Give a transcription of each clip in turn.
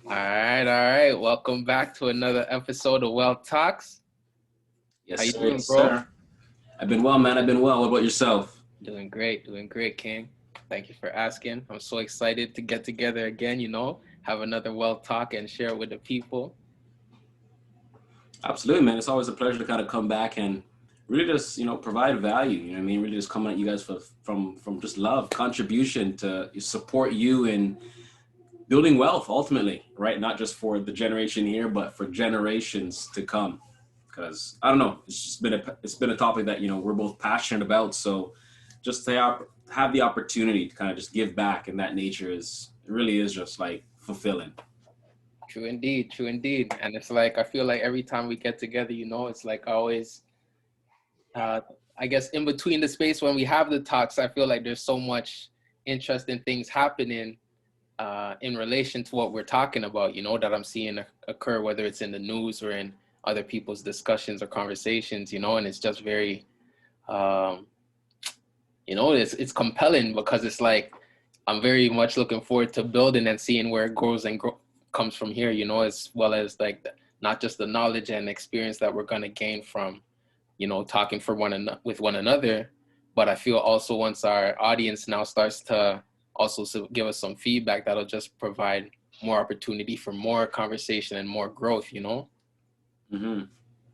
All right. Welcome back to another episode of Wealth Talks. How Yes, you sir. doing, Yes, bro? sir. I've been well, man. I've been well. What about yourself? Doing great, King. Thank you for asking. I'm so excited to get together again, have another Wealth Talk and share it with the people. Absolutely, man. It's always a pleasure to kind of come back and really just, provide value. You know what I mean? Really just coming at you guys from just love, contribution to support you in building wealth ultimately, right? Not just for the generation here, but for generations to come. Because I don't know, it's been a topic that we're both passionate about. So just to have the opportunity to kind of just give back in that nature it really is just like fulfilling. True indeed, true indeed. And it's like I feel like every time we get together, it's like always uh I guess in between the space when we have the talks, I feel like there's so much interesting things happening in relation to what we're talking about, that I'm seeing occur, whether it's in the news or in other people's discussions or conversations, and it's just very, um, it's compelling because it's like I'm very much looking forward to building and seeing where it grows and comes from here, as well as like not just the knowledge and experience that we're going to gain from, talking with one another, but I feel also once our audience now starts to also give us some feedback, that'll just provide more opportunity for more conversation and more growth, Hmm.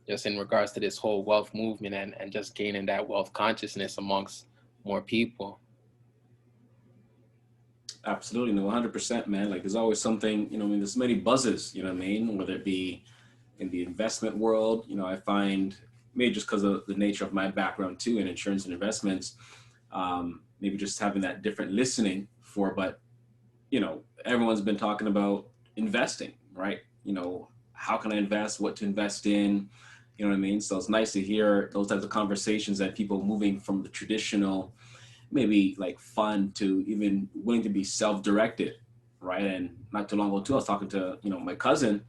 just in regards to this whole wealth movement and just gaining that wealth consciousness amongst more people. Absolutely, no, 100%, man. Like there's always something, I mean, there's many buzzes, you know what I mean? Whether it be in the investment world, I find maybe just because of the nature of my background too in insurance and investments, maybe just having that different listening for, but everyone's been talking about investing, right? How can I invest, what to invest in, you know what I mean? So it's nice to hear those types of conversations that people moving from the traditional, maybe like fun to even willing to be self-directed, right? And not too long ago too, I was talking to, my cousin,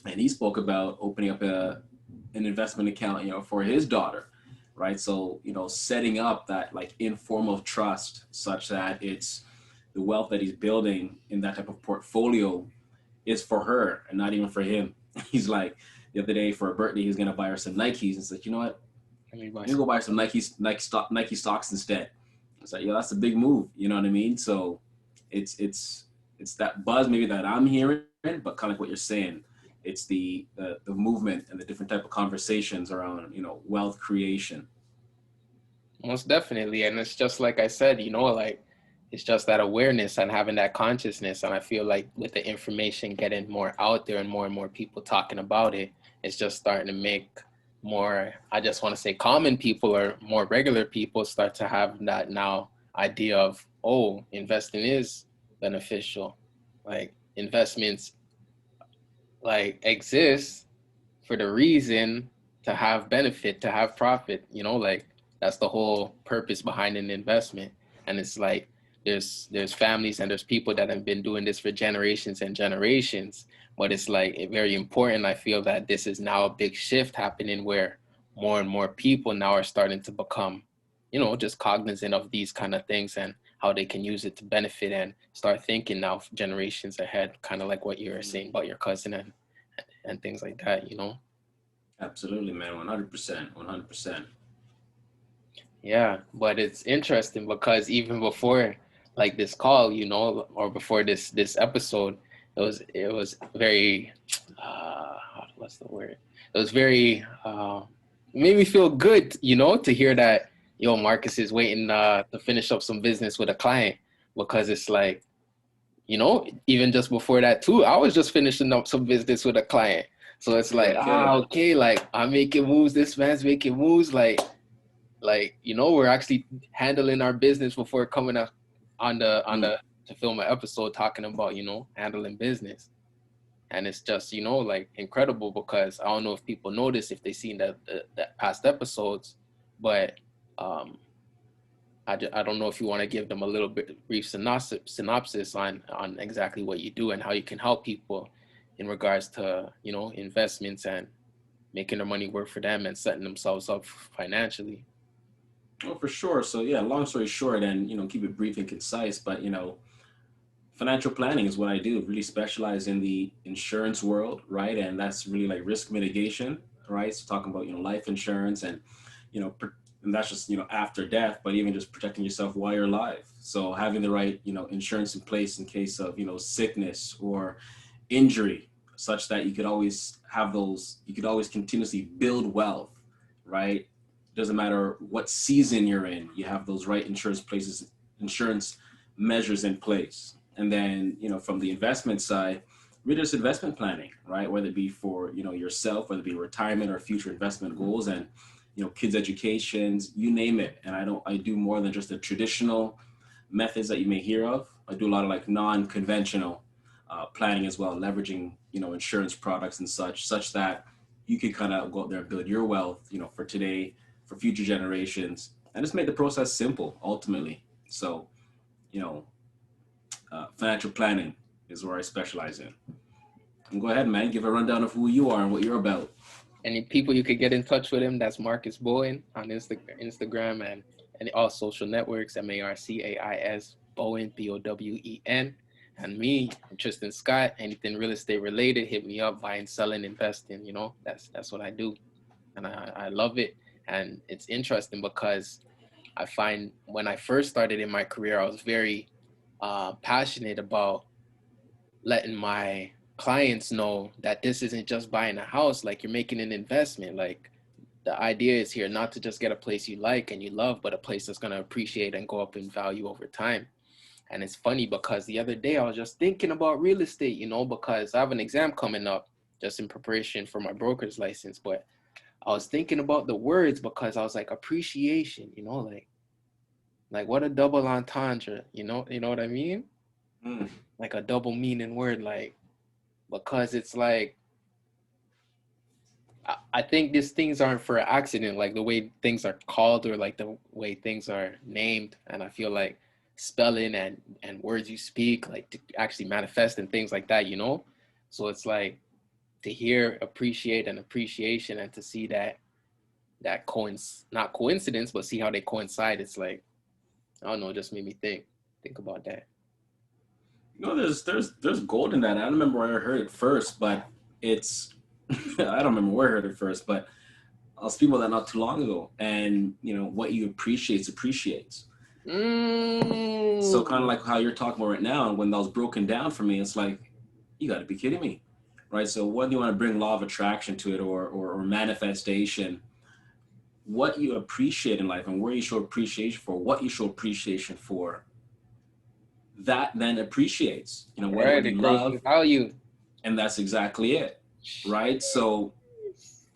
and he spoke about opening up an investment account, for his daughter, right? So, setting up that like informal trust such that it's the wealth that he's building in that type of portfolio is for her and not even for him. He's like, the other day for her birthday, he's gonna buy her some Nikes and said, you know what? I mean, I'm gonna go buy some Nike stocks instead. It's like, yo, that's a big move. You know what I mean? So it's it's that buzz maybe that I'm hearing, but kind of like what you're saying. It's the movement and the different type of conversations around wealth creation. most definitely. And it's just like I said, like it's just that awareness and having that consciousness. And I feel like with the information getting more out there and more people talking about it, it's just starting to make more, I just want to say common people or more regular people start to have that now idea of, oh, investing is beneficial. Like investments like exist for the reason to have benefit, to have profit, like that's the whole purpose behind an investment. And it's like there's families and there's people that have been doing this for generations and generations. But it's like very important. I feel that this is now a big shift happening where more and more people now are starting to become, just cognizant of these kind of things and how they can use it to benefit and start thinking now for generations ahead, kind of like what you were saying about your cousin and things like that. Absolutely, man. 100%. 100%. Yeah, but it's interesting because even before like this call, or before this episode, it was very what's the word? It was very made me feel good, to hear that Marcus is waiting to finish up some business with a client because it's like, even just before that too, I was just finishing up some business with a client. So it's Okay, like, okay. okay, like I'm making moves, this man's making moves, like we're actually handling our business before coming up on Mm. the to film an episode talking about handling business. And it's just like incredible because I don't know if people notice if they seen the past episodes, but um I don't know if you want to give them a little bit brief synopsis on exactly what you do and how you can help people in regards to investments and making their money work for them and setting themselves up financially. Oh, for sure. So yeah, long story short, and keep it brief and concise, but financial planning is what I do. Really specialize in the insurance world, right? And that's really like risk mitigation, right? So talking about, life insurance and, you know, and that's just, after death, but even just protecting yourself while you're alive. So having the right, insurance in place in case of, sickness or injury, such that you could always have those, you could always continuously build wealth, right? Doesn't matter what season you're in, you have those right insurance measures in place. And then, from the investment side, really just investment planning, right? Whether it be for, yourself, whether it be retirement or future investment goals and, kids' educations, you name it. And I do more than just the traditional methods that you may hear of. I do a lot of like non-conventional planning as well, leveraging, insurance products and such that you can kind of go out there and build your wealth, for today, for future generations, and just make the process simple ultimately. So, financial planning is where I specialize in. And go ahead, man, give a rundown of who you are and what you're about. Any people you could get in touch with him, that's Marcais Bowen on Instagram and all social networks, Marcais Bowen, Bowen. And me, Tristan Scott, anything real estate related, hit me up, buying, selling, investing, that's what I do. And I love it. And it's interesting because I find when I first started in my career, I was very passionate about letting my clients know that this isn't just buying a house, like you're making an investment. Like the idea is here not to just get a place you like and you love, but a place that's going to appreciate and go up in value over time. And it's funny because the other day I was just thinking about real estate, because I have an exam coming up just in preparation for my broker's license. But I was thinking about the words because I was like, appreciation, like what a double entendre, you know what I mean? Mm. Like a double meaning word, like, because it's like, I think these things aren't for accident, like the way things are called or like the way things are named. And I feel like spelling and words you speak, like to actually manifest and things like that, So it's like to hear appreciate and appreciation and to see that not coincidence, but see how they coincide. It's like, I don't know, it just made me think about that. There's gold in that. I don't remember where I heard it first, but it's I don't remember where I heard it first, but I was speaking about that not too long ago. And what you appreciates. So kind of like how you're talking about right now, and when that was broken down for me, it's like, you got to be kidding me, right? So whether you want to bring law of attraction to it or manifestation, what you appreciate in life and where you show appreciation for, what you show appreciation for, that then appreciates, what Right, you it grows love. in value. And that's exactly it, right? So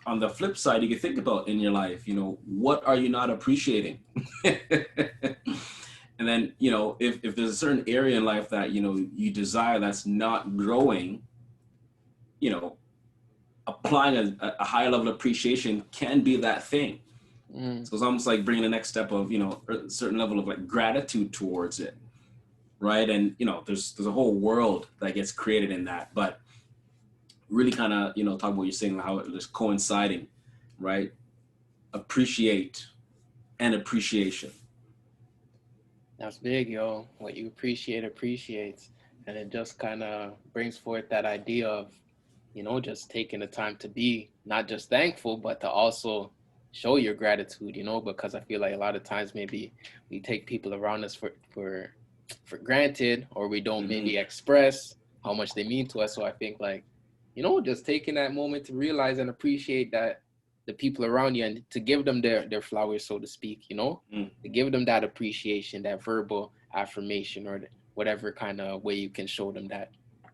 on the flip side, you can think about in your life, what are you not appreciating? And then, if there's a certain area in life that, you desire that's not growing, applying a higher level of appreciation can be that thing. So it's almost like bringing the next step of, a certain level of like gratitude towards it. Right. And, there's a whole world that gets created in that, but really kind of, talk about what you're saying, how it is coinciding, right? Appreciate and appreciation. That's big, yo. What you appreciate appreciates. And it just kind of brings forth that idea of, just taking the time to be not just thankful, but to also show your gratitude, because I feel like a lot of times maybe we take people around us for granted, or we don't maybe express how much they mean to us. So I think like, just taking that moment to realize and appreciate that the people around you and to give them their flowers, so to speak, to give them that appreciation, that verbal affirmation, or whatever kind of way you can show them that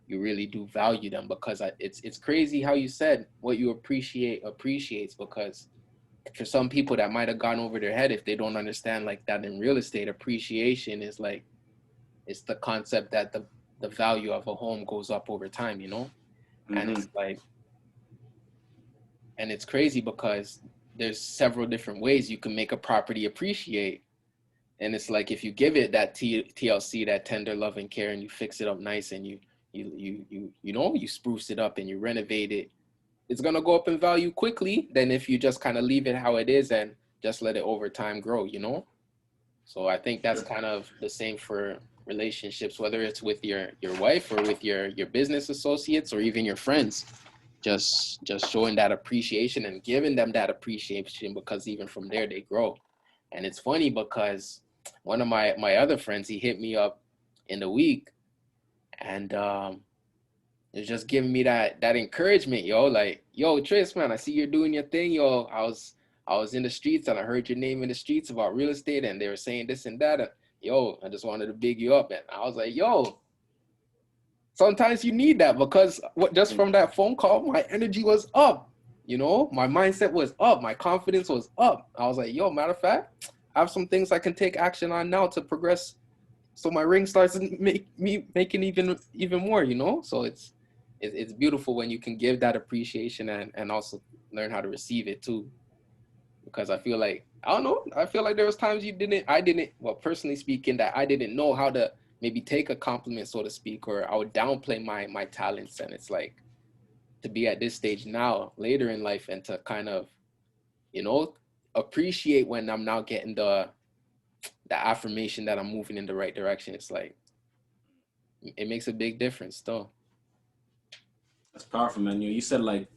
you really do value them. Because it's crazy how you said what you appreciate appreciates, because for some people that might have gone over their head if they don't understand like that in real estate. Appreciation is like, it's the concept that the value of a home goes up over time, and it's like, and it's crazy because there's several different ways you can make a property appreciate. And it's like, if you give it that TLC, that tender love and care, and you fix it up nice, and you spruce it up and you renovate it, it's going to go up in value quickly than if you just kind of leave it how it is and just let it over time grow, So I think that's kind of the same for relationships, whether it's with your wife or with your business associates or even your friends. Just showing that appreciation and giving them that appreciation, because even from there they grow. And it's funny because one of my other friends, he hit me up in the week, and it's just giving me that encouragement, yo. Like, yo, Tris, man, I see you're doing your thing, yo. I was in the streets and I heard your name in the streets about real estate, and they were saying this and that. And, yo, I just wanted to big you up, and I was like, yo, sometimes you need that, because just from that phone call, my energy was up. My mindset was up, my confidence was up. I was like, yo, matter of fact, I have some things I can take action on now to progress, so my ring starts making even more. So it's beautiful when you can give that appreciation, and also learn how to receive it too. Because I feel like, I don't know, I feel like there was times I didn't, well, personally speaking, that I didn't know how to maybe take a compliment, so to speak, or I would downplay my talents. And it's like, to be at this stage now, later in life, and to kind of, you know, appreciate when I'm now getting the affirmation that I'm moving in the right direction. It's like, it makes a big difference still. That's powerful, man. You said like,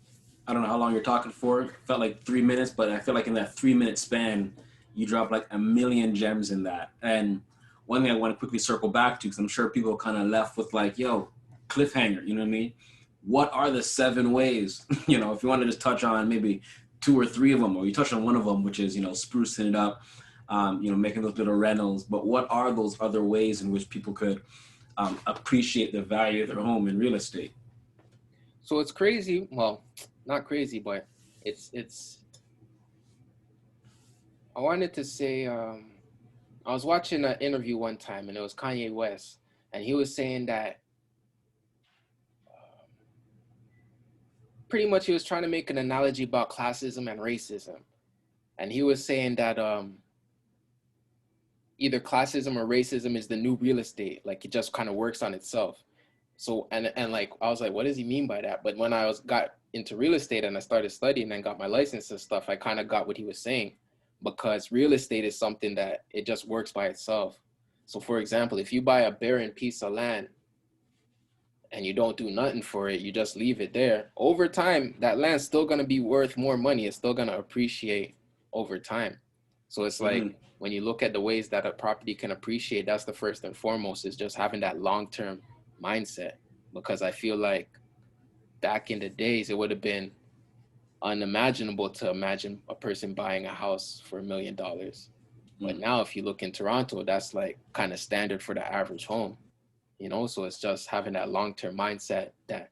I don't know how long you're talking for. It felt like 3 minutes, but I feel like in that 3 minute span, you dropped like a million gems in that. And one thing I want to quickly circle back to, because I'm sure people kind of left with like, yo, cliffhanger, you know what I mean? What are the 7 ways? If you want to just touch on maybe 2 or 3 of them, or you touch on one of them, which is, sprucing it up, making those little rentals. But what are those other ways in which people could appreciate the value of their home in real estate? So it's crazy. Well, not crazy, but it's. I wanted to say, I was watching an interview one time, and it was Kanye West, and he was saying that, pretty much he was trying to make an analogy about classism and racism, and he was saying that either classism or racism is the new real estate, like it just kind of works on itself. So and like, I was like, what does he mean by that? But when I got into real estate and I started studying and got my license and stuff, I kind of got what he was saying, because real estate is something that it just works by itself. So for example, if you buy a barren piece of land and you don't do nothing for it, you just leave it there, over time that land's still going to be worth more money. It's still going to appreciate over time. So it's Mm-hmm. like, when you look at the ways that a property can appreciate, that's the first and foremost, is just having that long-term mindset. Because I feel like back in the days, it would have been unimaginable to imagine a person buying a house for $1 million. But now if you look in Toronto, that's like kind of standard for the average home. So it's just having that long-term mindset, that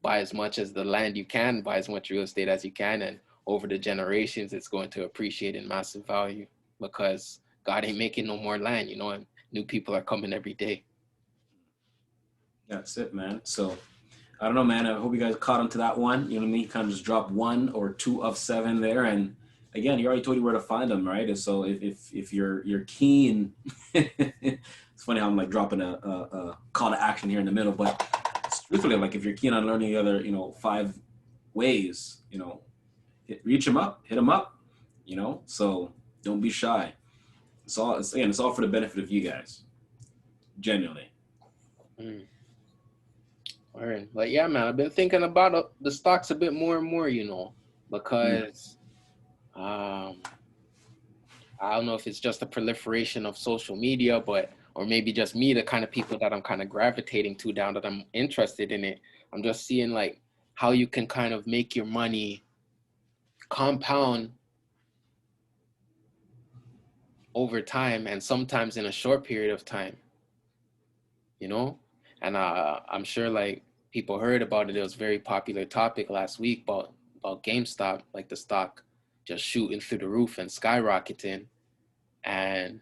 buy as much as the land you can, buy as much real estate as you can, and over the generations, it's going to appreciate in massive value, because God ain't making no more land, and new people are coming every day. That's it, man. So I don't know, man. I hope you guys caught on to that one. You know what I mean? Kind of just drop 1 or 2 of 7 there, and again, he already told you where to find them, right? And so if you're keen, it's funny how I'm like dropping a call to action here in the middle, but truthfully, like if you're keen on learning the other 5 ways, reach him up, hit him up, So don't be shy. It's all for the benefit of you guys, genuinely. Mm. All right. But yeah, man, I've been thinking about the stocks a bit more and more, because um, I don't know if it's just a proliferation of social media, or maybe just me, the kind of people that I'm kind of gravitating to down, that I'm interested in it. I'm just seeing like how you can kind of make your money compound over time, and sometimes in a short period of time, you know? And I'm sure like people heard about it. It was a very popular topic last week about GameStop, like the stock just shooting through the roof and skyrocketing. And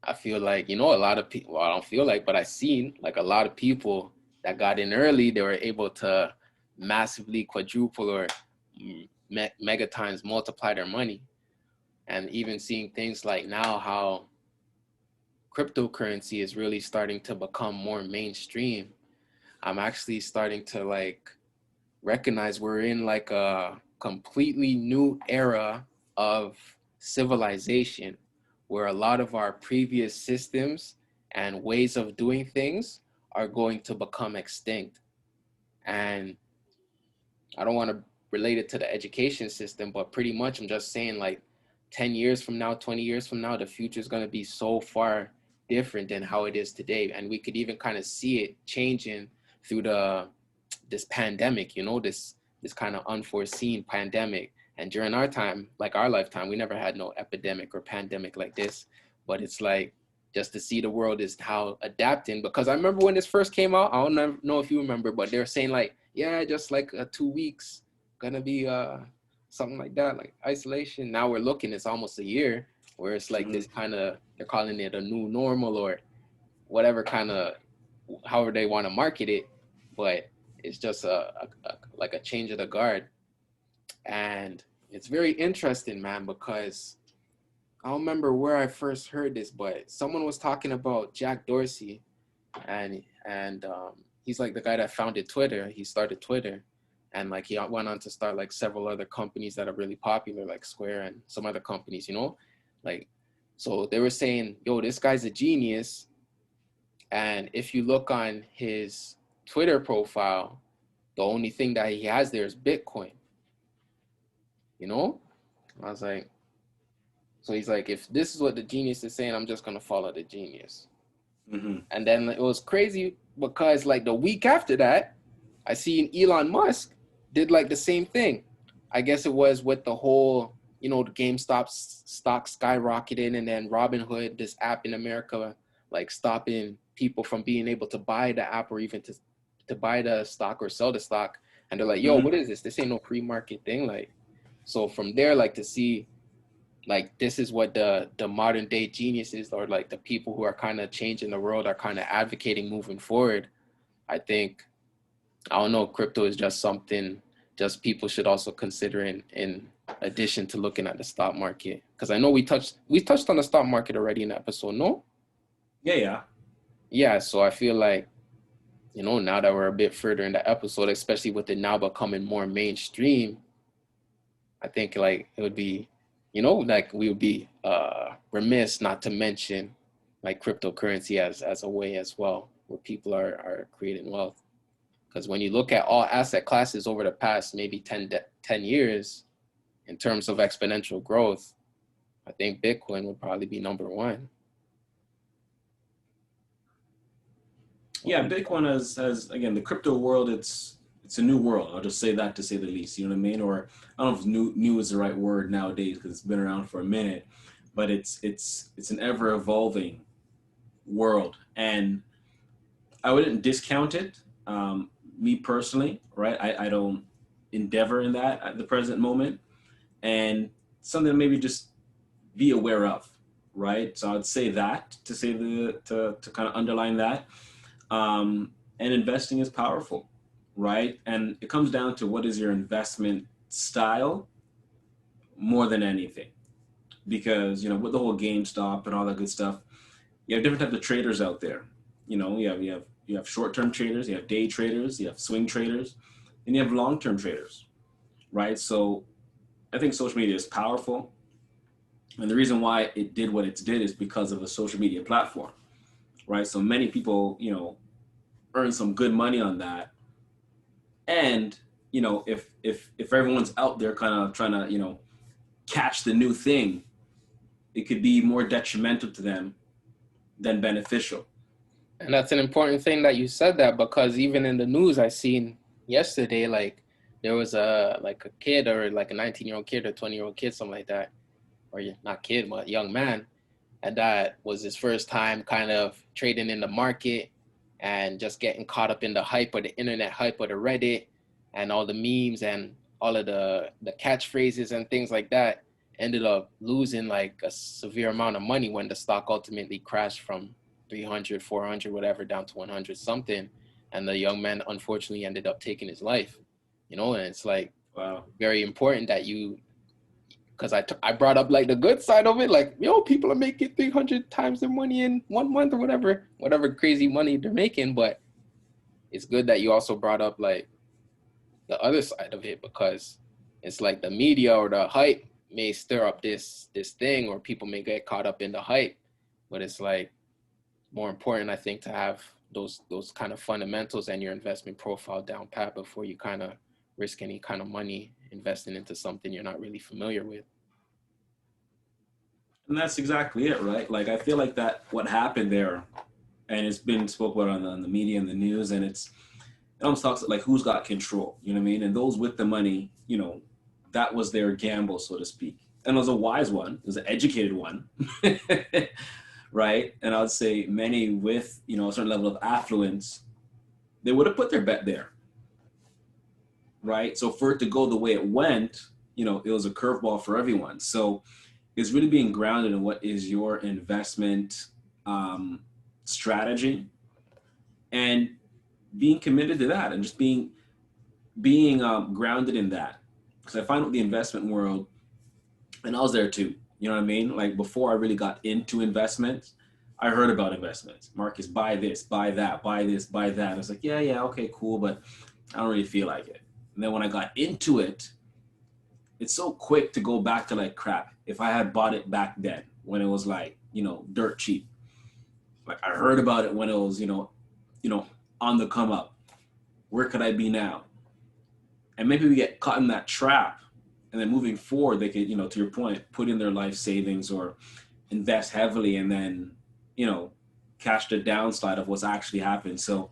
I feel like, a lot of people, well, I don't feel like, but I seen like a lot of people that got in early, they were able to massively quadruple or mega times multiply their money. And even seeing things like now, how cryptocurrency is really starting to become more mainstream. I'm actually starting to like recognize we're in like a completely new era of civilization, where a lot of our previous systems and ways of doing things are going to become extinct. And I don't want to relate it to the education system, but pretty much I'm just saying, like, 10 years from now, 20 years from now, the future is going to be so far different than how it is today. And we could even kind of see it changing through this pandemic, this kind of unforeseen pandemic. And during our time, like our lifetime, we never had no epidemic or pandemic like this. But it's like, just to see the world is how adapting. Because I remember when this first came out, I don't know if you remember, but they were saying like, yeah, just like 2 weeks, gonna be something like that, like isolation. Now we're looking, it's almost a year, where it's like this kind of, they're calling it a new normal or whatever kind of, however they want to market it, but it's just like a change of the guard. And it's very interesting, man, because I don't remember where I first heard this, but someone was talking about Jack Dorsey, and he's like the guy that founded Twitter. He started Twitter, and like he went on to start like several other companies that are really popular, like Square and some other companies, like, so they were saying, yo, this guy's a genius. And if you look on his Twitter profile, the only thing that he has there is Bitcoin. I was like, so he's like, if this is what the genius is saying, I'm just gonna follow the genius. And then it was crazy because like the week after that, I seen Elon Musk did like the same thing. I guess it was with the whole, the GameStop stock skyrocketing, and then Robinhood, this app in America, like stopping people from being able to buy the app or even to buy the stock or sell the stock. And they're like, yo, what is this? This ain't no pre-market thing. Like, so from there, like to see, like, this is what the modern day geniuses, or like the people who are kind of changing the world, are kind of advocating moving forward. I think, I don't know, crypto is just something just people should also consider in addition to looking at the stock market. Because I know we touched on the stock market already in the episode, no? Yeah, so I feel like, now that we're a bit further in the episode, especially with it now becoming more mainstream, I think like it would be, like we would be remiss not to mention like cryptocurrency as a way as well, where people are creating wealth. Because when you look at all asset classes over the past maybe 10 years, in terms of exponential growth, I think Bitcoin would probably be number one. Yeah, Bitcoin has again, the crypto world. It's a new world. I'll just say that, to say the least. You know what I mean? Or I don't know if new is the right word nowadays, because it's been around for a minute, but it's an ever evolving world, and I wouldn't discount it. Me personally, right? I don't endeavor in that at the present moment, and something to maybe just be aware of, right? So I'd say that, to say to kind of underline that. And investing is powerful, right? And it comes down to, what is your investment style more than anything. Because, with the whole GameStop and all that good stuff, you have different types of traders out there. You have short-term traders, you have day traders, you have swing traders, and you have long-term traders, right? So I think social media is powerful. And the reason why it did what it did is because of a social media platform, right? So many people, earn some good money on that. And, if everyone's out there kind of trying to, catch the new thing, it could be more detrimental to them than beneficial. And that's an important thing that you said that, because even in the news I seen yesterday, like there was a kid, or like a 19-year-old kid or 20-year-old kid, something like that, or not kid, but young man, and that was his first time kind of trading in the market and just getting caught up in the hype, or the internet hype, or the Reddit and all the memes and all of the catchphrases and things like that, ended up losing like a severe amount of money when the stock ultimately crashed from 300, 400, whatever, down to 100 something. And the young man unfortunately ended up taking his life, and it's like, Wow. very important that you, because I brought up like the good side of it, like, people are making 300 times their money in 1 month, or whatever crazy money they're making. But it's good that you also brought up like the other side of it, because it's like the media or the hype may stir up this thing, or people may get caught up in the hype, but it's like, more important, I think, to have those kind of fundamentals and your investment profile down pat before you kind of risk any kind of money investing into something you're not really familiar with. And that's exactly it, right? Like I feel like that what happened there, and it's been spoke about on the media and the news, and it almost talks like who's got control, you know what I mean? And those with the money, that was their gamble, so to speak. And it was a wise one, it was an educated one, right? And I would say many with, a certain level of affluence, they would have put their bet there, right? So for it to go the way it went, it was a curveball for everyone. So it's really being grounded in what is your investment strategy, and being committed to that, and just being grounded in that. Because I find with the investment world, and I was there too. You know what I mean? Like before I really got into investments, I heard about investments. Marcus, buy this, buy that, buy this, buy that. I was like, yeah, yeah, okay, cool, but I don't really feel like it. And then when I got into it, it's so quick to go back to like crap. If I had bought it back then when it was like, dirt cheap. Like I heard about it when it was, on the come up. Where could I be now? And maybe we get caught in that trap, and then moving forward, they could, to your point, put in their life savings or invest heavily, and then, catch the downside of what's actually happened. So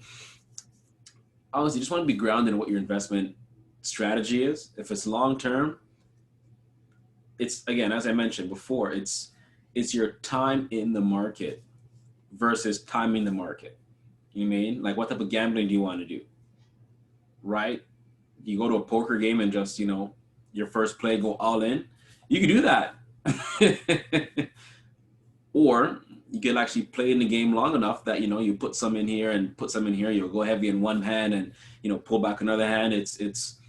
honestly, you just want to be grounded in what your investment strategy is. If it's long term, it's, again, as I mentioned before, it's your time in the market versus timing the market. You know what I mean? Like what type of gambling do you want to do? Right? You go to a poker game and just, your first play go all in. You can do that. Or you can actually play in the game long enough that, you put some in here and put some in here. You'll go heavy in one hand and, pull back another hand. It's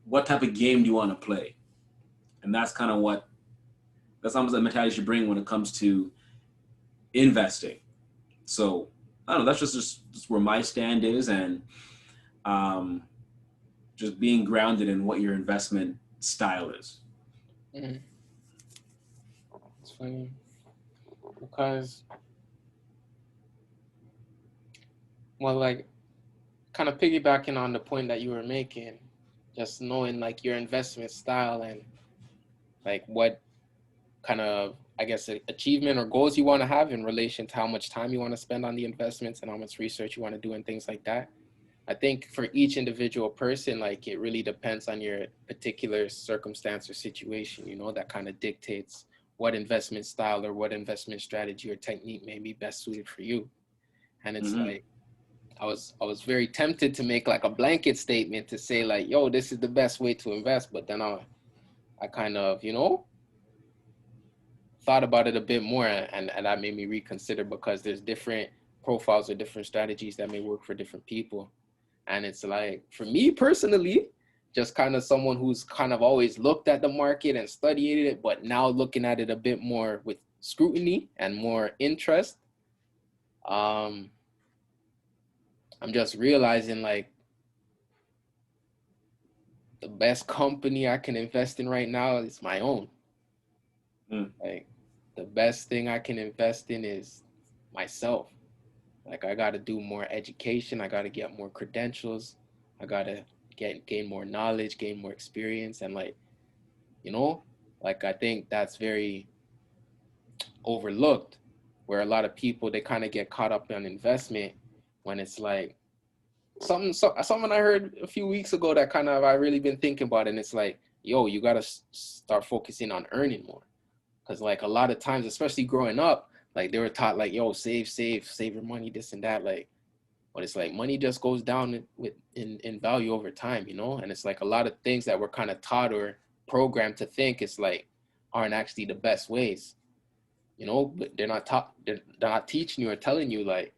what type of game do you want to play? And that's kind of that's almost the mentality you should bring when it comes to investing. So I don't know, that's just where my stand is. And just being grounded in what your investment style is. Mm. It's funny because, well, like kind of piggybacking on the point that you were making, just knowing like your investment style and like what kind of, I guess, achievement or goals you want to have in relation to how much time you want to spend on the investments and how much research you want to do and things like that. I think for each individual person, like it really depends on your particular circumstance or situation, that kind of dictates what investment style or what investment strategy or technique may be best suited for you. And it's Mm-hmm. like, I was very tempted to make like a blanket statement to say like, yo, this is the best way to invest. But then I kind of, thought about it a bit more, and that made me reconsider because there's different profiles or different strategies that may work for different people. And it's like, for me personally, just kind of someone who's kind of always looked at the market and studied it, but now looking at it a bit more with scrutiny and more interest. Um, I'm just realizing like the best company I can invest in right now is my own. Mm. Like the best thing I can invest in is myself. Like I got to do more education. I got to get more credentials. I got to gain more knowledge, gain more experience. And like, you know, like I think that's very overlooked where a lot of people, they kind of get caught up in investment when it's like something I heard a few weeks ago that kind of I really been thinking about. And it's like, yo, you got to start focusing on earning more. Because like a lot of times, especially growing up, like they were taught like, yo, save your money, this and that. Like, but it's like money just goes down in value over time, And it's like a lot of things that we're kind of taught or programmed to think it's like aren't actually the best ways, But they're not taught. They're not teaching you or telling you like,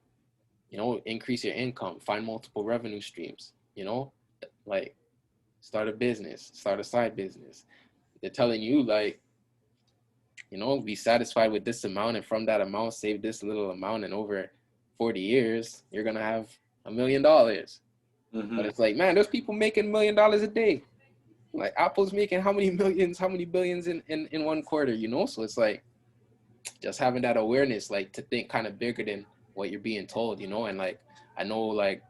increase your income, find multiple revenue streams, like start a business, start a side business. They're telling you like, be satisfied with this amount, and from that amount, save this little amount, and over 40 years, you're gonna have $1 million. Mm-hmm. But it's like, man, there's people making $1 million a day. Like Apple's making how many millions, how many billions in 1 quarter, So it's like, just having that awareness, like to think kind of bigger than what you're being told, and like I know, like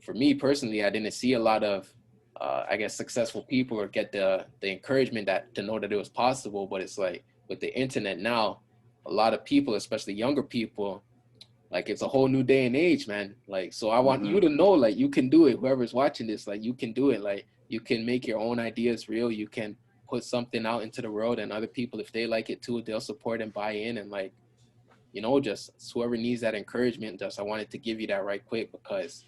for me personally, I didn't see a lot of I guess successful people or get the encouragement that to know that it was possible. But it's like with the internet now, a lot of people, especially younger people, like it's a whole new day and age, man. Like, so I want you Mm-hmm. to know, like, you can do it. Whoever's watching this, like, you can do it. Like, you can make your own ideas real. You can put something out into the world, and other people, if they like it too, they'll support and buy in. And like, just whoever needs that encouragement, just I wanted to give you that right quick, because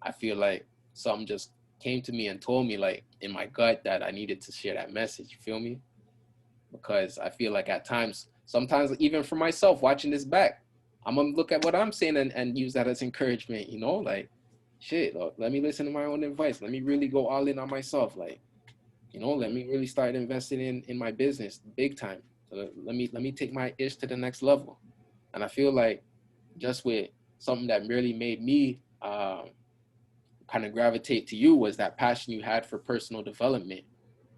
I feel like something just came to me and told me, like, in my gut, that I needed to share that message. You feel me? Because I feel like at times, sometimes even for myself, watching this back, I'm gonna look at what I'm saying and use that as encouragement, like, shit, look, let me listen to my own advice. Let me really go all in on myself. Like, let me really start investing in my business big time. So let me take my ish to the next level. And I feel like just with something that really made me kind of gravitate to you was that passion you had for personal development,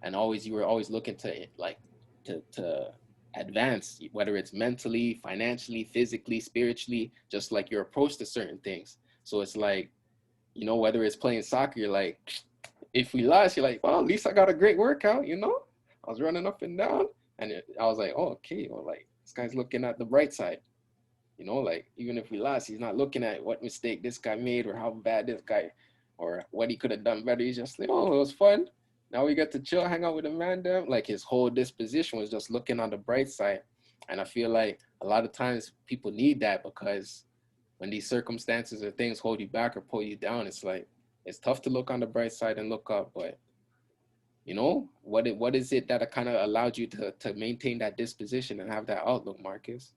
and always you were always looking to like to advance, whether it's mentally, financially, physically, spiritually, just like your approach to certain things. So it's like, whether it's playing soccer, you're like, if we lost, you're like, well, at least I got a great workout. I was running up and down, and I was like, oh, okay, well, like this guy's looking at the bright side. Like even if we lost, he's not looking at what mistake this guy made or how bad this guy or what he could have done better. He's just like, oh, it was fun. Now we get to chill, hang out with the man there. Like his whole disposition was just looking on the bright side. And I feel like a lot of times people need that, because when these circumstances or things hold you back or pull you down, it's like it's tough to look on the bright side and look up. But what is it that kind of allowed you to maintain that disposition and have that outlook, Marcus?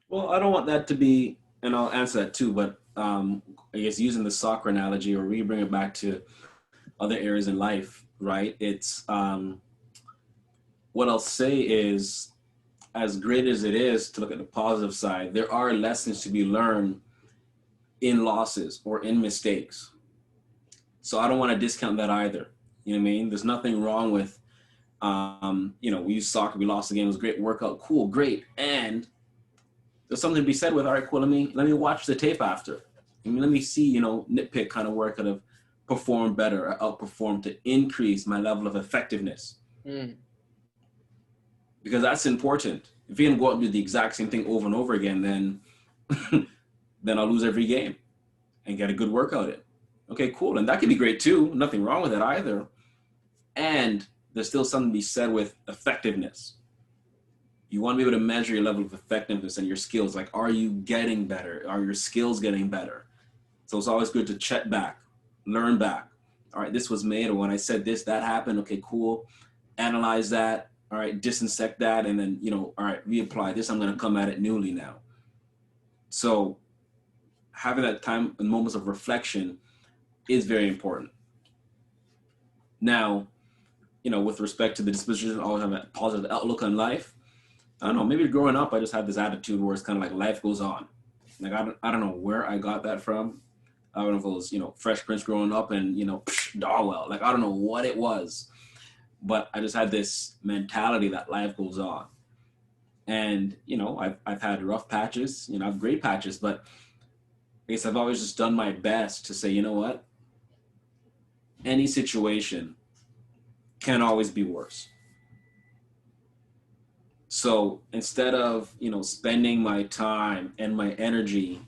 Well, I don't want that to be, and I'll answer that too, but I guess using the soccer analogy, or we bring it back to other areas in life, right? It's what I'll say is, as great as it is to look at the positive side, there are lessons to be learned in losses or in mistakes. So I don't want to discount that either. You know what I mean? There's nothing wrong with, we used soccer, we lost the game, it was a great workout, cool, great. And there's something to be said with, all right, cool, let me watch the tape after. Let me see, nitpick kind of where I could have performed better or outperformed to increase my level of effectiveness. Mm. Because that's important. If you're gonna go out and do the exact same thing over and over again, then then I'll lose every game and get a good workout in. Okay, cool. And that can be great too. Nothing wrong with it either. And there's still something to be said with effectiveness. You want to be able to measure your level of effectiveness and your skills. Like, are you getting better? Are your skills getting better? So it's always good to check back, learn back. All right, this was made, or when I said this, that happened. Okay, cool. Analyze that. All right, disinfect that, and then, all right, reapply this. I'm going to come at it newly now. So having that time and moments of reflection is very important. Now, with respect to the disposition, always have a positive outlook on life. I don't know, maybe growing up, I just had this attitude where it's kind of like life goes on. Like, I don't know where I got that from. I don't know if it was, Fresh Prince growing up and, Darwell. Like, I don't know what it was. But I just had this mentality that life goes on. And, I've had rough patches, I've great patches, but I guess I've always just done my best to say, you know what? Any situation can always be worse. So instead of, spending my time and my energy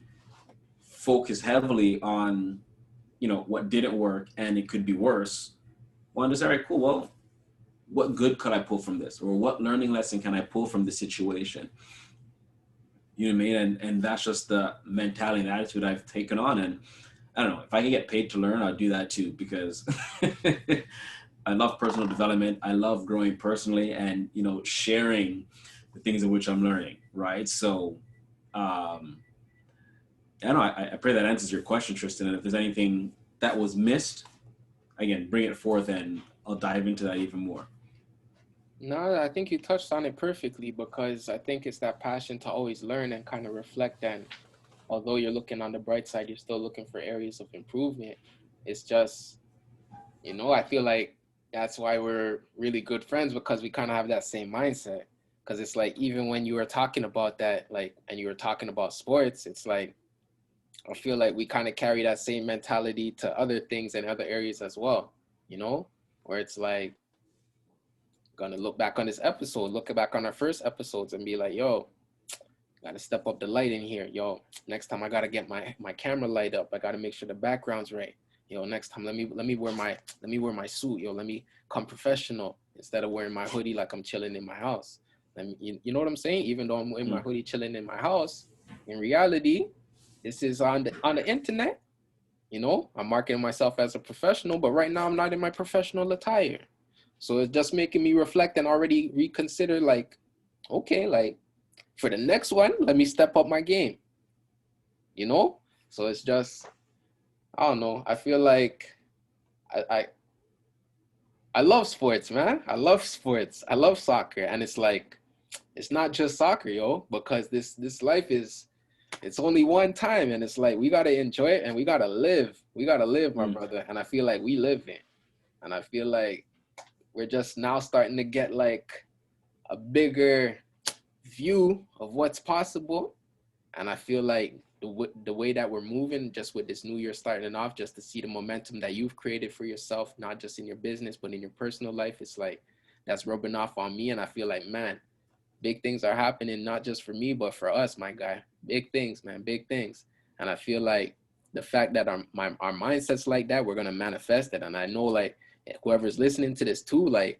focused heavily on, what didn't work and it could be worse, well, I'm just, all right, cool. Well, what good could I pull from this? Or what learning lesson can I pull from this situation? You know what I mean? And that's just the mentality and attitude I've taken on. And I don't know, if I can get paid to learn, I'll do that too, because I love personal development. I love growing personally and, sharing the things in which I'm learning, right? So I don't know, I pray that answers your question, Tristan. And if there's anything that was missed, again, bring it forth and I'll dive into that even more. No, I think you touched on it perfectly, because I think it's that passion to always learn and kind of reflect. And although you're looking on the bright side, you're still looking for areas of improvement. It's just, I feel like that's why we're really good friends, because we kind of have that same mindset. Because it's like, even when you were talking about that, like, and you were talking about sports, it's like, I feel like we kind of carry that same mentality to other things and other areas as well, you know, where it's like, gonna look back on this episode, look back on our first episodes and be like, yo, gotta step up the light in here. Yo, next time I gotta get my camera light up. I gotta make sure the background's right. Yo, next time let me wear my suit. Yo, let me come professional instead of wearing my hoodie like I'm chilling in my house. You know what I'm saying? Even though I'm in my hoodie chilling in my house, in reality, this is on the internet. You know, I'm marketing myself as a professional, but right now I'm not in my professional attire. So it's just making me reflect and already reconsider, like, okay, like, for the next one, let me step up my game, you know? So it's just, I don't know. I feel like I, I, I love sports, man. I love sports. I love soccer. And it's like, it's not just soccer, yo, because this life is, it's only one time, and it's like, we got to enjoy it and we got to live. We got to live, my brother. And I feel like we live it. And I feel like we're just now starting to get like a bigger view of what's possible. And I feel like the way that we're moving, just with this new year starting off, just to see the momentum that you've created for yourself, not just in your business, but in your personal life, it's like, that's rubbing off on me. And I feel like, man, big things are happening, not just for me, but for us, my guy. Big things, man, big things. And I feel like the fact that our mindsets like that, we're going to manifest it. And I know, like, whoever's listening to this too, like,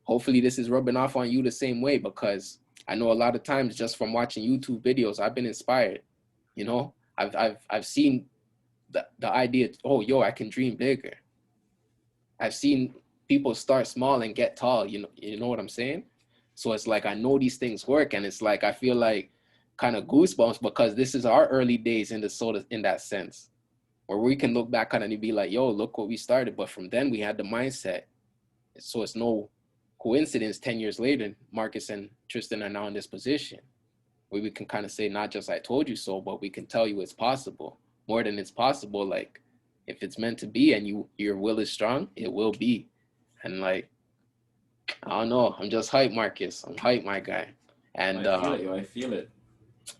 hopefully this is rubbing off on you the same way, because I know a lot of times, just from watching YouTube videos, I've been inspired. You know, I've seen the idea, oh, yo, I can dream bigger. I've seen people start small and get tall. You know what I'm saying? So it's like, I know these things work, and it's like, I feel like kind of goosebumps, because this is our early days in the soda, in that sense, where we can look back on it and be like, yo, look what we started. But from then we had the mindset. So it's no coincidence 10 years later, Marcus and Tristan are now in this position where we can kind of say, not just I told you so, but we can tell you it's possible. More than it's possible, like, if it's meant to be and your will is strong, it will be. And like, I don't know, I'm just hyped, Marcus. I'm hyped, my guy. And I feel it, yo. I feel it.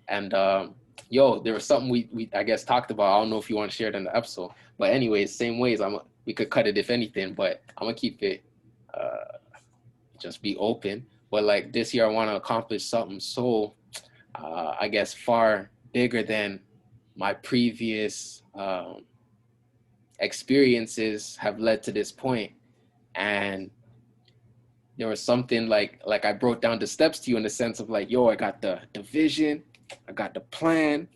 and yo, there was something we I guess talked about. I don't know if you want to share it in the episode, but anyways, same ways, we could cut it if anything, but I'm gonna keep it just be open. But like, this year I want to accomplish something so I guess far bigger than my previous experiences have led to this point. And there was something like I broke down the steps to you, in the sense of like, yo, I got the vision, I got the plan,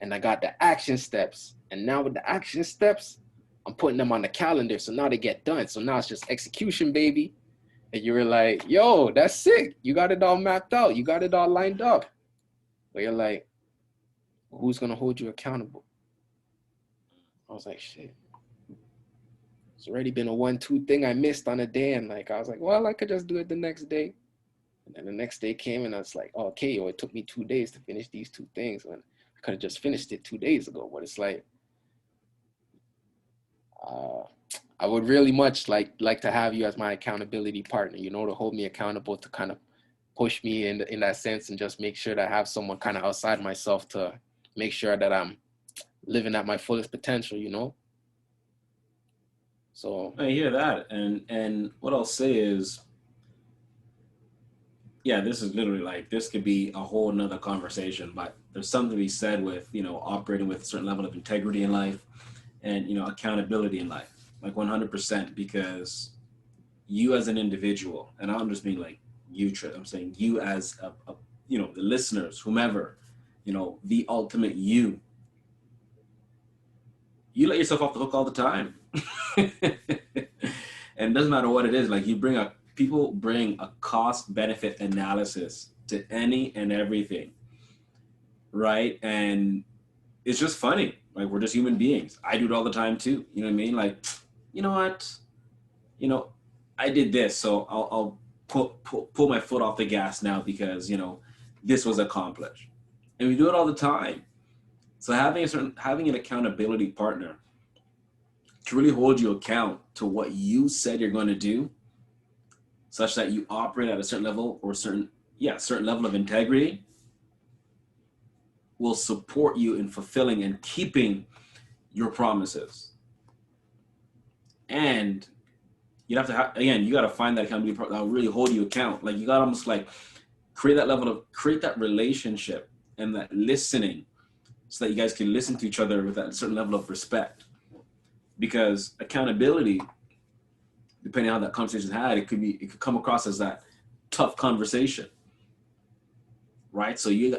and I got the action steps. And now with the action steps, I'm putting them on the calendar, so now they get done. So now it's just execution, baby. And you were like, yo, that's sick. You got it all mapped out. You got it all lined up. But you're like, who's going to hold you accountable? I was like, shit. It's already been a 1-2 thing I missed on a day. And like, I was like, well, I could just do it the next day. And then the next day came, and I was like, oh, okay, yo, it took me 2 days to finish these 2 things. And I could have just finished it 2 days ago. But it's like, I would really much like to have you as my accountability partner, you know, to hold me accountable, to kind of push me in that sense, and just make sure that I have someone kind of outside myself to make sure that I'm living at my fullest potential, you know? So I hear that, and what I'll say is, yeah, this is literally like, this could be a whole nother conversation, but there's something to be said with, operating with a certain level of integrity in life, and accountability in life, like 100%, because you as an individual, and I don't just mean like you, Trip, I'm saying you as the listeners, whomever, the ultimate you let yourself off the hook all the time. And it doesn't matter what it is, like, people bring a cost benefit analysis to any and everything, right? And it's just funny, like, we're just human beings. I do it all the time too, you know what I mean? Like, you know what, I did this, so I'll pull my foot off the gas now, because this was accomplished. And we do it all the time. So having an accountability partner to really hold you account to what you said you're going to do, such that you operate at a certain level, or certain yeah, a certain level of integrity will support you in fulfilling and keeping your promises. And you have to have, again, you got to find that accountability that will really hold you account. Like you got to almost like create that relationship and that listening so that you guys can listen to each other with that certain level of respect. Because accountability, depending on how that conversation is had, it could come across as that tough conversation, right? So you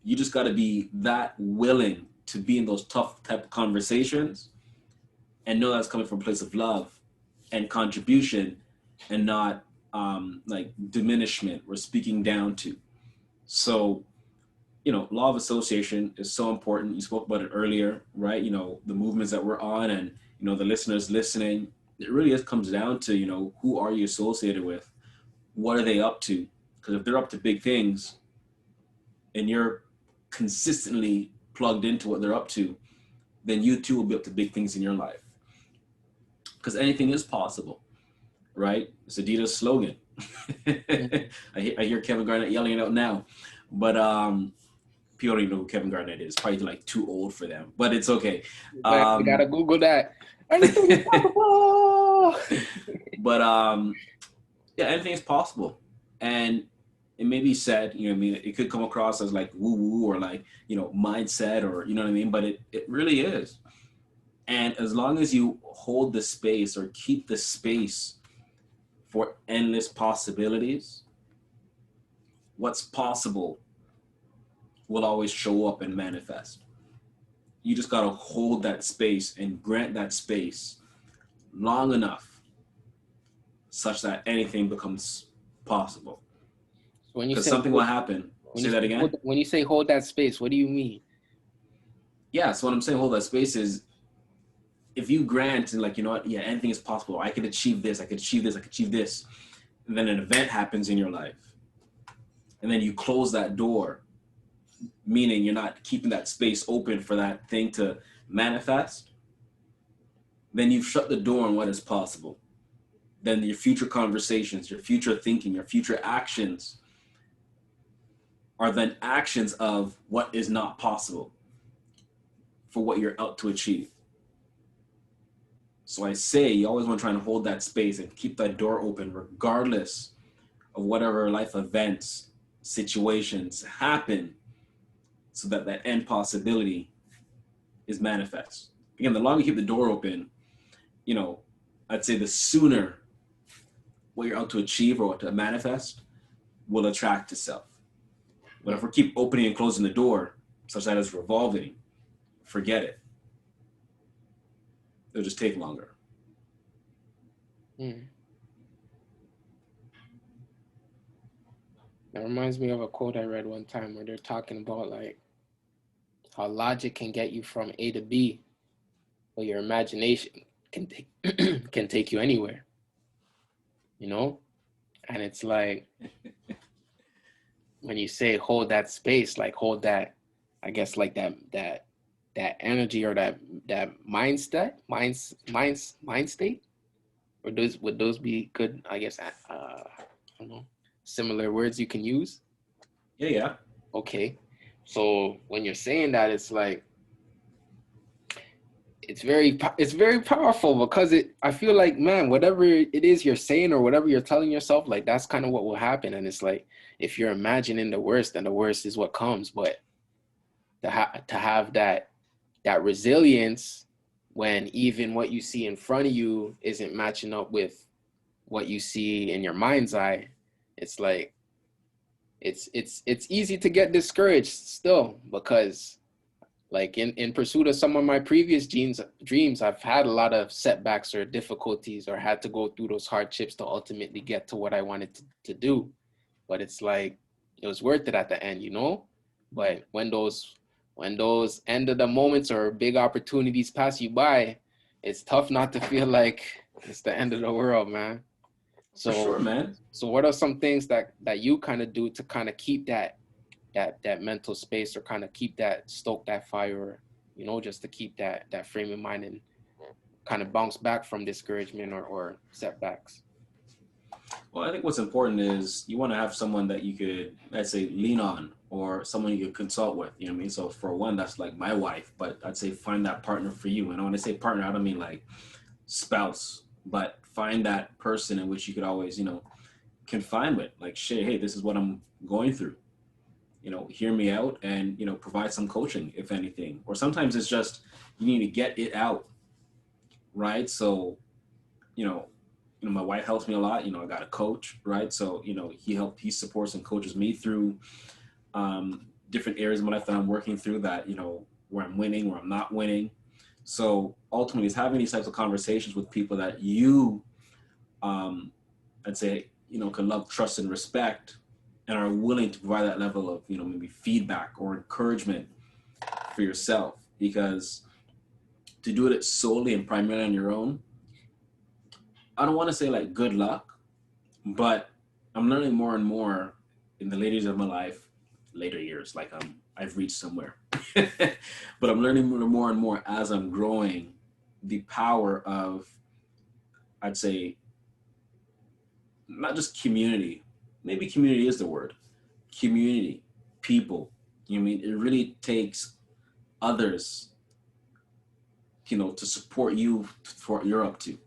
just got to be that willing to be in those tough type of conversations and know that's coming from a place of love and contribution and not like diminishment or speaking down to. So, law of association is so important. You spoke about it earlier, right? The movements that we're on and, the listeners listening, it really just comes down to, who are you associated with? What are they up to? Because if they're up to big things and you're consistently plugged into what they're up to, then you too will be up to big things in your life. Because anything is possible, right? It's Adidas' slogan. I hear Kevin Garnett yelling it out now, but people don't even know who Kevin Garnett is. Probably like too old for them, but it's okay. You gotta Google that. Anything is possible. But yeah, anything is possible, and it may be said, it could come across as like woo woo or like mindset or what I mean, but it really is. And as long as you hold the space or keep the space for endless possibilities, what's possible will always show up and manifest. You just got to hold that space and grant that space long enough such that anything becomes possible. When you Because say something will happen. Say that again? When you say hold that space, what do you mean? Yeah, so what I'm saying, hold that space is if you grant and like, yeah, anything is possible. I could achieve this, I could achieve this, I could achieve this. And then an event happens in your life. And then you close that door, meaning you're not keeping that space open for that thing to manifest. Then you've shut the door on what is possible. Then your future conversations, your future thinking, your future actions are then actions of what is not possible for what you're out to achieve. So I say you always want to try and hold that space and keep that door open regardless of whatever life events, situations happen so that that end possibility is manifest. Again, the longer you keep the door open, I'd say the sooner what you're out to achieve or what to manifest will attract itself. But if we keep opening and closing the door such that it's revolving, forget it. It'll just take longer. That reminds me of a quote I read one time where they're talking about like how logic can get you from A to B, but your imagination can take you anywhere. And it's like when you say hold that space, like hold that, I guess like that energy or that mind state, or would those be good? I guess I don't know, similar words you can use. Yeah. Okay, so when you're saying that, it's like it's very powerful because I feel like, man, whatever it is you're saying or whatever you're telling yourself, like that's kind of what will happen. And it's like if you're imagining the worst, then the worst is what comes. But to have that resilience when even what you see in front of you isn't matching up with what you see in your mind's eye, it's like it's easy to get discouraged still, because like in pursuit of some of my previous dreams, I've had a lot of setbacks or difficulties or had to go through those hardships to ultimately get to what I wanted to do. But it's like it was worth it at the end, But when those end of the moments or big opportunities pass you by, it's tough not to feel like it's the end of the world, man. For sure, man. So what are some things that you kind of do to kind of keep that mental space or kind of stoke that fire, just to keep that frame of mind and kind of bounce back from discouragement or setbacks? Well, I think what's important is you want to have someone that you could, let's say, lean on, or someone you could consult with. You know what I mean? So for one, that's like my wife, but I'd say find that partner for you. And when I say partner, I don't mean like spouse, but find that person in which you could always, confine with. Like, shit, hey, this is what I'm going through. Hear me out, and provide some coaching if anything. Or sometimes it's just you need to get it out, right? So you know, my wife helps me a lot. I got a coach, right? So, he supports and coaches me through different areas of my life that I'm working through that, where I'm winning, where I'm not winning. So ultimately it's having these types of conversations with people that you, um, I'd say, can love, trust, and respect, and are willing to provide that level of, maybe feedback or encouragement for yourself. Because to do it solely and primarily on your own, I don't want to say like good luck, but I'm learning more and more in the later years of my life, later years, like I've reached somewhere. But I'm learning more and more as I'm growing the power of, I'd say, not just community. Maybe community is the word. Community, people. You know what I mean? It really takes others, to support you for what you're up to.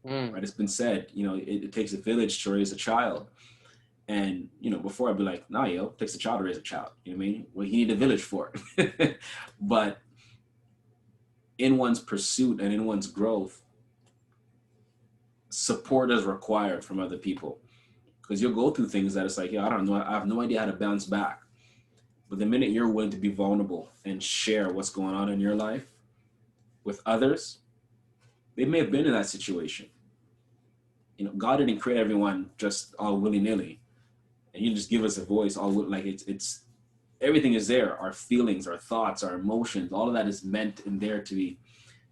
Mm. Right? It's been said, it takes a village to raise a child. And, before I'd be like, nah, yo, it takes a child to raise a child. You know what I mean? Well, you need a village for it. But in one's pursuit and in one's growth, support is required from other people. Because you'll go through things that it's like, yeah, I don't know, I have no idea how to bounce back. But the minute you're willing to be vulnerable and share what's going on in your life with others, they may have been in that situation. God didn't create everyone just all willy-nilly. And you just give us a voice, all like it's everything is there. Our feelings, our thoughts, our emotions, all of that is meant in there to be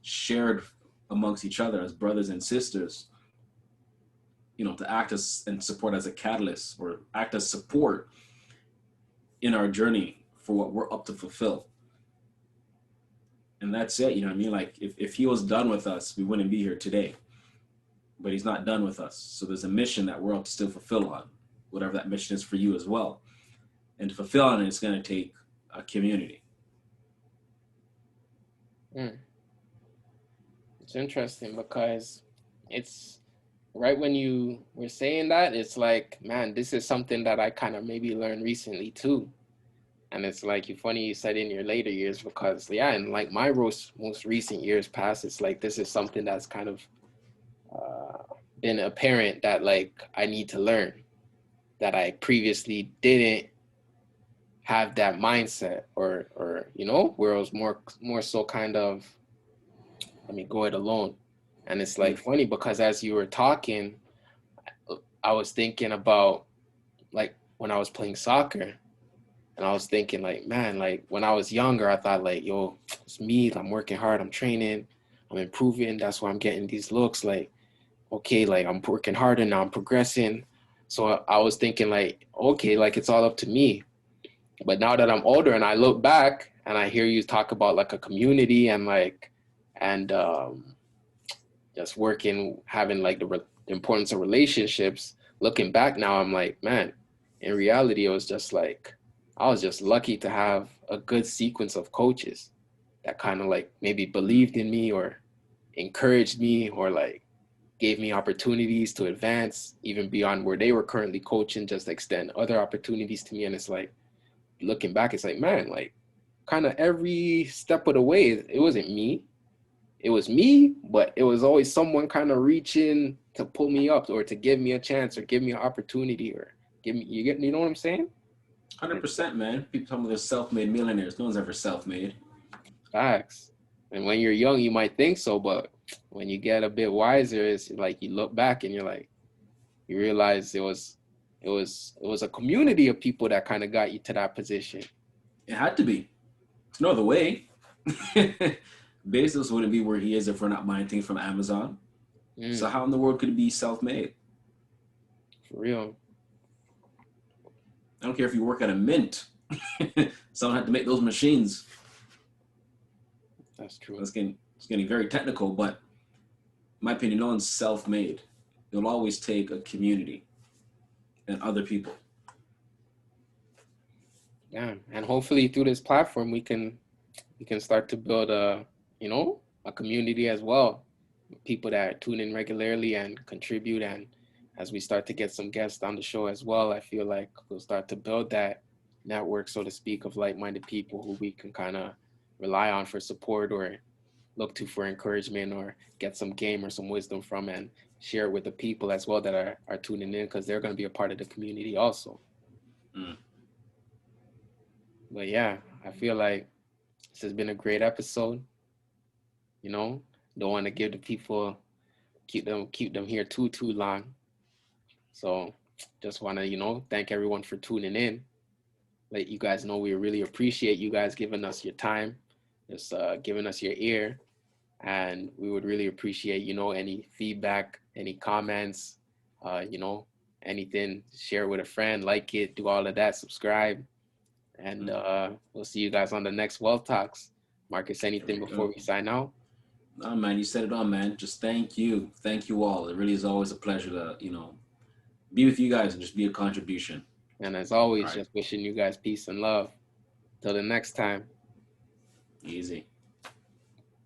shared amongst each other as brothers and sisters, to act as and support as a catalyst, or act as support in our journey for what we're up to fulfill. And that's it. You know what I mean? Like if he was done with us, we wouldn't be here today. But he's not done with us. So there's a mission that we're up to still fulfill on, whatever that mission is for you as well. And to fulfill on it, it's going to take a community. Mm. It's interesting because it's right when you were saying that, it's like, man, this is something that I kind of maybe learned recently too. And it's like, you funny you said in your later years, because yeah, in like my most recent years past, it's like this is something that's kind of been apparent that like I need to learn, that I previously didn't have that mindset, or where I was more so kind of, let me go it alone. And it's like funny because as you were talking, I was thinking about like when I was playing soccer, and I was thinking like, man, like when I was younger, I thought like, yo, it's me, I'm working hard, I'm training, I'm improving, that's why I'm getting these looks. Like, okay, like I'm working harder now, I'm progressing. So I was thinking like, okay, like it's all up to me. But now that I'm older and I look back and I hear you talk about like a community and like, and just working, having like the importance of relationships, looking back now, I'm like, man, in reality, it was just like, I was just lucky to have a good sequence of coaches that kind of like maybe believed in me or encouraged me or like gave me opportunities to advance even beyond where they were currently coaching, just extend other opportunities to me. And it's like, looking back, it's like, man, like kind of every step of the way, it wasn't me. It was me, but it was always someone kind of reaching to pull me up or to give me a chance or give me an opportunity or give me, you know what I'm saying? 100%, man. People talking about they're self-made millionaires. No one's ever self-made. Facts. And when you're young, you might think so, but when you get a bit wiser, it's like you look back and you're like, you realize it was a community of people that kind of got you to that position. It had to be. There's no other way. Bezos wouldn't be where he is if we're not buying things from Amazon. So how in the world could it be self-made? For real. I don't care if you work at a mint. Someone had to make those machines. That's true. It's getting very technical, but in my opinion, no one's self-made. It'll always take a community. and other people. Yeah, and hopefully through this platform we can start to build a, you know, a community as well, people that tune in regularly and contribute. And as we start to get some guests on the show as well, I feel like we'll start to build that network, so to speak, of like-minded people who we can kind of rely on for support or look to for encouragement or get some game or some wisdom from, and share it with the people as well that are tuning in, because they're going to be a part of the community also. Mm. But yeah, I feel like this has been a great episode. You know, don't want to give the people, keep them here too long. So just want to, you know, thank everyone for tuning in. Let you guys know we really appreciate you guys giving us your time, just giving us your ear, and we would really appreciate, you know, any feedback, any comments, you know, anything. Share with a friend, like it, do all of that, subscribe, and Mm. we'll see you guys on the next Wealth Talks. Marcus, There anything we before go. we sign out? Oh man, you said it all, man. Just thank you all. It really is always a pleasure to be with you guys and just be a contribution. And as All always, right, just wishing you guys peace and love. Till the next time. easy.